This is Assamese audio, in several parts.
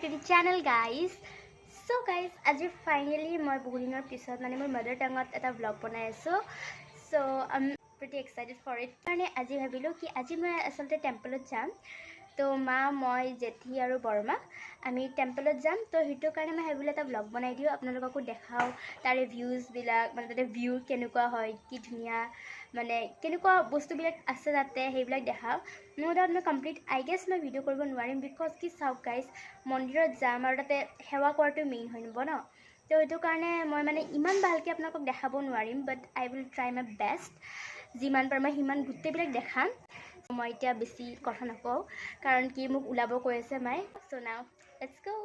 to the channel, guys. So guys, আজি finally মই বহুদিনৰ পিছত মানে মোৰ mother tongue এটা vlog বনাই আছো. So I'm pretty excited for it. মানে আজি ভাবিলো কি আজি মই আসলতে টেম্পলত যাম. তো মা মই জেঠি আৰু বৰমা আমি টেম্পলত যাম. তো হেতু কাৰণে মই ভাবিলো এটা vlog বনাই দিও, আপোনালোককো দেখাও তাৰে ভিউজ বিলাক, মানে তাতে ভিউ কেনেকুৱা হয়, কি ধুনিয়া মানে কেনেকুৱা বস্তুবিলাক আছে তাতে সেইবিলাক দেখাও. মোৰ দাউট মই কমপ্লিট আই গেছ মই ভিডিঅ' কৰিব নোৱাৰিম, বিকজ কি চাওক গাইজ, মন্দিৰত যাম আৰু তাতে সেৱা কৰাটো মেইন হয় নব ন. তো সেইটো কাৰণে মই মানে ইমান ভালকৈ আপোনালোকক দেখাব নোৱাৰিম, বাট আই উইল ট্ৰাই মাই বেষ্ট. যিমান পাৰোঁ মই সিমান গোটেইবিলাক দেখাম. মই এতিয়া বেছি কথা নকওঁ কাৰণ কি মোক ওলাব কৈ আছে মাই. চ' নাও লেটছ গো.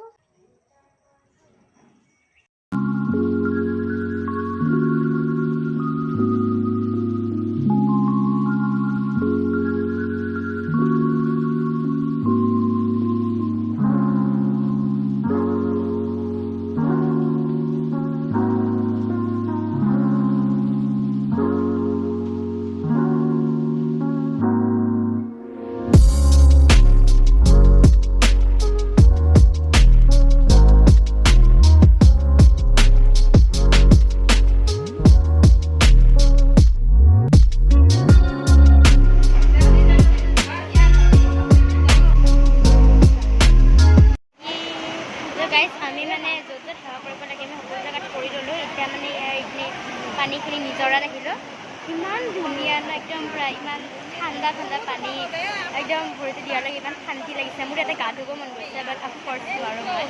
আমি মানে য'ত য'ত সেৱা কৰিব লাগে আমি সকলো জেগাত কৰি ল'লোঁ. এতিয়া মানে এইখিনি পানীখিনি নিজৰাত আহিলোঁ. ইমান ধুনীয়া ন, একদম পূৰা ইমান ঠাণ্ডা ঠাণ্ডা পানী একদম ভৰিটো দিয়াৰ লগে ইমান শান্তি লাগিছে. মোৰ ইয়াতে গা ধুব মন গৈছে, বাট অফক'ৰ্চ নোৱাৰোঁ মই.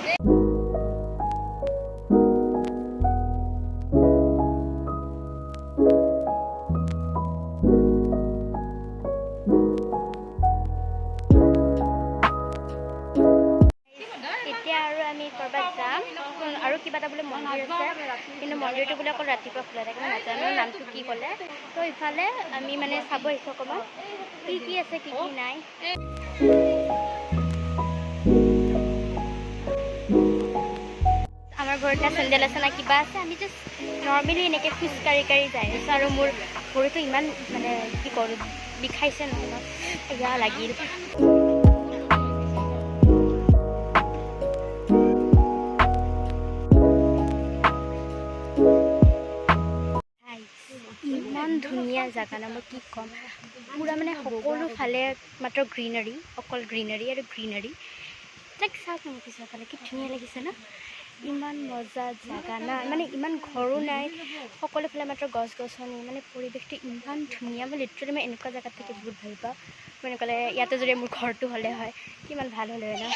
আমি কৰবাত যাম আৰু কিবা এটা বোলে মন্দিৰ আছে, কিন্তু মন্দিৰটো বোলে অকল ৰাতিপুৱা খোলা থাকে, মই নাজানো নামটো কি ক'লে. তো ইফালে আমি মানে চাব আহিছোঁ অকণমান কি আছে কি নাই. আমাৰ ঘৰতে চেণ্ডেল আছে না কিবা আছে, আমি জাষ্ট নৰ্মেলি এনেকৈ খোজকাঢ়ি যাই আছোঁ. আৰু মোৰ ভৰিটো ইমান মানে কি কৰোঁ বিষাইছে নহয়, এয়া লাগিল. ইমান ধুনীয়া জেগা না, মই কি ক'ম. পূৰা মানে সকলো ফালে মাত্ৰ গ্ৰীনাৰী, অকল গ্ৰীনাৰী আৰু গ্ৰীনাৰী. তাক চাওক মোৰ পিছৰ ফালে কি ধুনীয়া লাগিছে না. ইমান মজা জেগা না, মানে ইমান ঘৰো নাই, সকলো ফালে মাত্ৰ গছ গছনি, মানে পৰিৱেশটো ইমান ধুনীয়া. মই লিটাৰেলি মই এনেকুৱা জেগাত থাকি বহুত ভাল পাওঁ. মই এনেকুৱা ইয়াতে যদি মোৰ ঘৰটো হ'লে হয় কিমান ভাল হ'লে হয় না.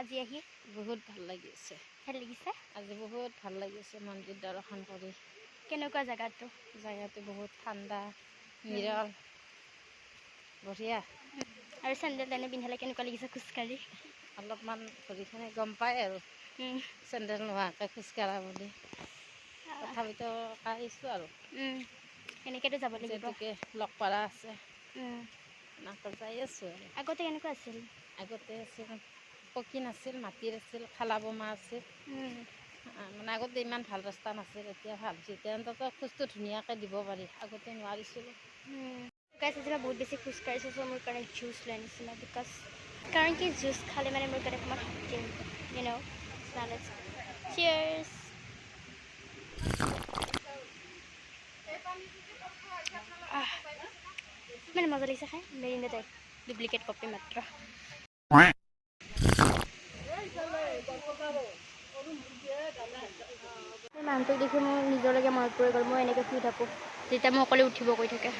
আজি আহি বহুত ভাল লাগিছে. ভাল লাগিছে আজি বহুত ভাল লাগিছে মন্দিৰ দৰ্শন কৰি. কেনেকুৱা জেগাটো? জেগাটো বহুত ঠাণ্ডা নিৰল, বঢ়িয়া. আৰু চেণ্ডেল তেনে পিন্ধালে কেনেকুৱা লাগিছে খোজকাঢ়ি? অলপমান ভৰিখনে গম পায় আৰু চেণ্ডেল নোহোৱাকৈ খোজকাঢ়া বুলি. তথাপিতো কাঢ়িছোঁ আৰু এনেকৈতো যাব লাগিব, যিহেতুকে লগ পাৰা আছে নাকত যাই আছোঁ আৰু. আগতে কেনেকুৱা আছিল? আগতে আছিল পকী নাছিল, মাটিৰ আছিল, খালা বোমা আছিল. মানে আগতে ইমান ভাল ৰাস্তা নাছিল, এতিয়া ভাল হৈছে. এতিয়া অন্ততঃ খোজটো ধুনীয়াকৈ দিব পাৰি, আগতে নোৱাৰিছিলোঁ. গাইজ আজি মই বহুত বেছি খোজ কাঢ়িছোঁ, চ' মোৰ কাৰণে জুচ লৈ আনিছিলোঁ, বিকজ কাৰণ কি জুচ খালে মানে মোৰ কাৰণে অকণমান শক্তি আহিব, ইউ ন'. চিয়াৰ্ছ. মানে মজা লাগিছে খাই, মেৰিণ্ডা টাইপ, ডুপ্লিকেট কপি মাত্ৰ. মানুহটোক দেখি মোৰ নিজলৈকে মনত পৰি গ'ল. মই এনেকৈ শুই থাকোঁ যেতিয়া মই অকলে উঠিব কৈ থাকে.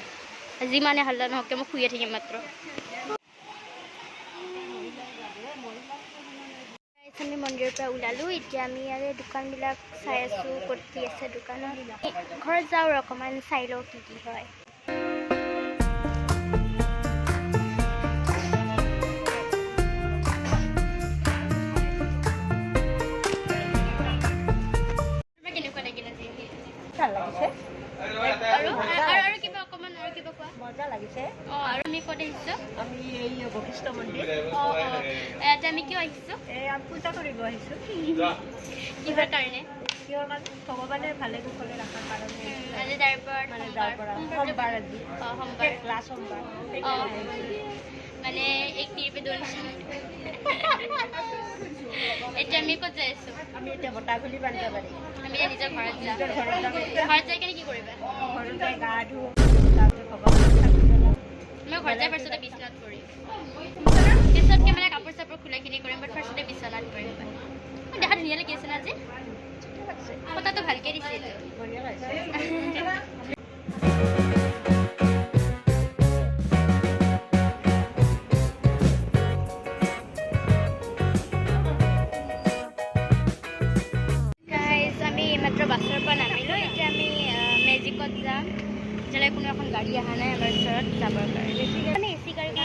যিমানে হাল্লা নহওকে মই শুয়ে থাকিম মাত্ৰ. আমি মন্দিৰৰ পৰা ওলালোঁ. এতিয়া আমি ইয়াৰে দোকানবিলাক চাই আছোঁ, ক'ত কি আছে দোকানত. ঘৰত যাওঁ আৰু অকণমান চাই লওঁ কি কি হয়. কেনেকুৱা লাগিল আজি? ভাল লাগিছে, আৰু কিবা অকণমান আৰু কিবা কোৱা? মজা লাগিছে. আৰু আমি ক'ত আহিছোঁ? আমি এই বশিষ্ঠ মন্দিৰ ইয়াতে আমি কিয় আহিছোঁ? আমি পূজা কৰিব আহিছোঁ। কিহৰ কাৰণে? কিহৰ কাৰণে? ভগৱানে ভালে কুশলে ৰখাৰ কাৰণে। আজি তাৰ পৰা মানে তাৰ পৰা সোমবাৰ আজি সোমবাৰ লাষ্ট সোমবাৰ মানে এক টিৰ পে 2 নিশান। এতিয়া আমি ক'ত যাই আছোঁ? আমি এতিয়া বটাগুলি বান্ধাবাৰী আমি নিজৰ ঘৰত যাম। নিজৰ ঘৰত যাম। ঘৰত যাই কেনে কি কৰিবা? ঘৰত যাই গা ধুওঁ, তাৰপিছত ভগৱানক চাকি জ্বলাওঁ। মই ঘৰত যাই ফাৰ্ষ্টতে বিচনাত কৰিম। পিছতকৈ মানে কাপোৰ চাপোৰ খোলাখিনি কৰিম, বাট ফাৰ্ষ্টতে বিচনাত কৰিম। মোৰ দেখাত ধুনীয়া লাগি আছে না আজি? কথাটো ভালকৈ দিছে এইটো। বঢ়িয়া লাগিছে। গাইজ আমি মাত্ৰ বাছৰ পৰা নামিলোঁ। এতিয়া আমি মেজিকত যাম। এতিয়ালৈ কোনো এখন গাড়ী অহা নাই আমাৰ ওচৰত যাবৰ কাৰণে। মানে এ চি গাড়ীখন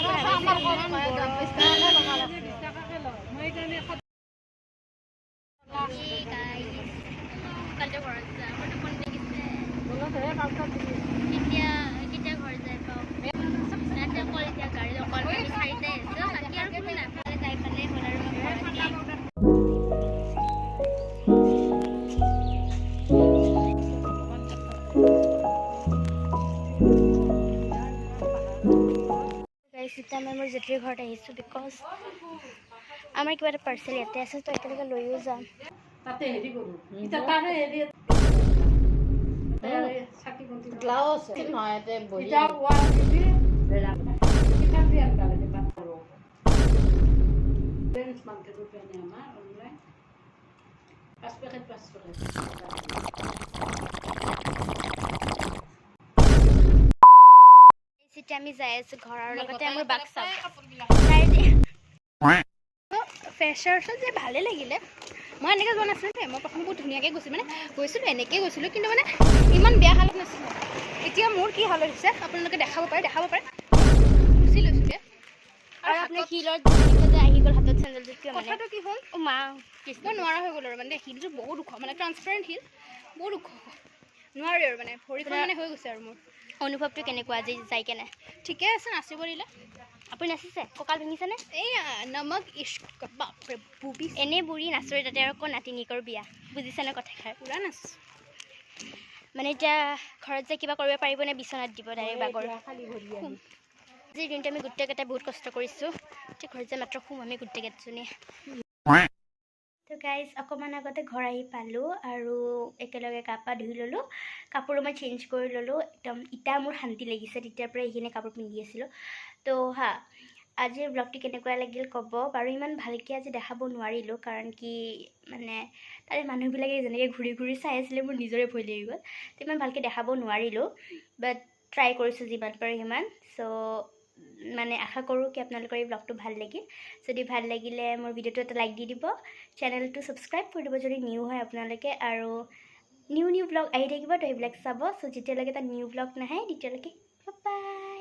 কেতিয়া ঘৰত যাই পাওঁ তাতে অকল এতিয়া গাড়ী অকল আমি চাৰিটাই আছোঁ। বাকী আৰু কোনো নাপালে যাই পালে হ'ল আৰু এতিয়া মই মোৰ জেঠীৰ ঘৰত আহিছোঁ বিকজ আমাৰ কিবা এটা পাৰ্চেল ইয়াতে আছে, তো একেলগে লৈও যাম। তাতে হেৰি কৰোঁ এতিয়া তাৰে হেৰি ব্লাউজ নহয় ইয়াতে বহি এতিয়া ৱাল দিবি কিমান দিয়ে আনকালে পাত কৰোঁ বেঞ্চ মানকে ৰূপে নে আমাৰ অনলাইন 5 পেকেট 5 পেকেট এতিয়া আমি যাই আছোঁ ঘৰৰ লগতে মোৰ বাক চাব। ফ্ৰেছাৰ্ছত যে ভালেই লাগিলে। মই এনেকৈ যোৱা নাছিলোঁ দেই। মই প্ৰথম বহুত ধুনীয়াকৈ গৈছিলোঁ, মানে গৈছিলোঁ এনেকৈ গৈছিলোঁ, কিন্তু মানে ইমান বেয়া হালত নাছিলোঁ। এতিয়া মোৰ কি হালত হৈছে আপোনালোকে দেখাব পাৰে গুচি লৈছোঁগৈ। আৰু আপুনি শিলত যে আহি গ'ল হাতত চেণ্ডেলযোৰ কিয়? কথাটো কি হ'ল? অ' মা মই নোৱাৰা হৈ গ'লোঁ আৰু মানে শিলযোৰ বহুত ওখ, মানে ট্ৰান্সপাৰেণ্ট শিল বহুত ওখ নোৱাৰি আৰু মানে ভৰিখন মানে হৈ গৈছে আৰু মোৰ। অনুভৱটো কেনেকুৱা আজি যাই কেনে? ঠিকে আছে, নাচিব দিলে। আপুনি নাচিছে? কঁকাল ভাঙিছেনে? এই নমক ইস্ক বাপৰে বুবি এনেই বুঢ়ী নাচৰি তাতে আৰু আকৌ নাতিনীকৰ বিয়া, বুজিছেনে কথাষাৰ? পূৰা নাচ মানে এতিয়া ঘৰত যে কিবা কৰিব পাৰিবনে? বিচনাত দিব ডাইৰেক্ট বাগৰ। আজিৰ দিনটো আমি গোটেইকেইটাই বহুত কষ্ট কৰিছোঁ। এতিয়া ঘৰত যে মাত্ৰ শুম আমি গোটেইকেইজনীয়ে। তো গাইজ অকণমান আগতে ঘৰ আহি পালোঁ আৰু একেলগে গা পা ধুই ল'লোঁ। কাপোৰো মই চেঞ্জ কৰি ল'লোঁ। একদম এতিয়া মোৰ শান্তি লাগিছে, তেতিয়াৰ পৰা এইখিনি কাপোৰ পিন্ধি আছিলোঁ। তো আজিৰ ব্লগটো কেনেকুৱা লাগিল ক'ব বাৰু। ইমান ভালকৈ আজি দেখাব নোৱাৰিলোঁ কাৰণ কি মানে তাৰে মানুহবিলাকে যেনেকৈ ঘূৰি ঘূৰি চাই আছিলে মোৰ নিজৰে ভয় লাগি গ'ল। তো ইমান ভালকৈ দেখাব নোৱাৰিলোঁ, বাট ট্ৰাই কৰিছোঁ যিমান পাৰোঁ সিমান। চ' মানে আশা কৰোঁ কি আপোনালোকৰ এই ব্লগটো ভাল লাগিল। যদি ভাল লাগিলে মোৰ ভিডিঅ'টো এটা লাইক দি দিব, চেনেলটো ছাবস্ক্ৰাইব কৰি দিব যদি নিউ হয় আপোনালোকে, আৰু নিউ ব্লগ আহি থাকিব তো সেইবিলাক চাব। চ' যেতিয়ালৈকে এটা নিউ ব্লগ নাহে তেতিয়ালৈকে বাই বাই।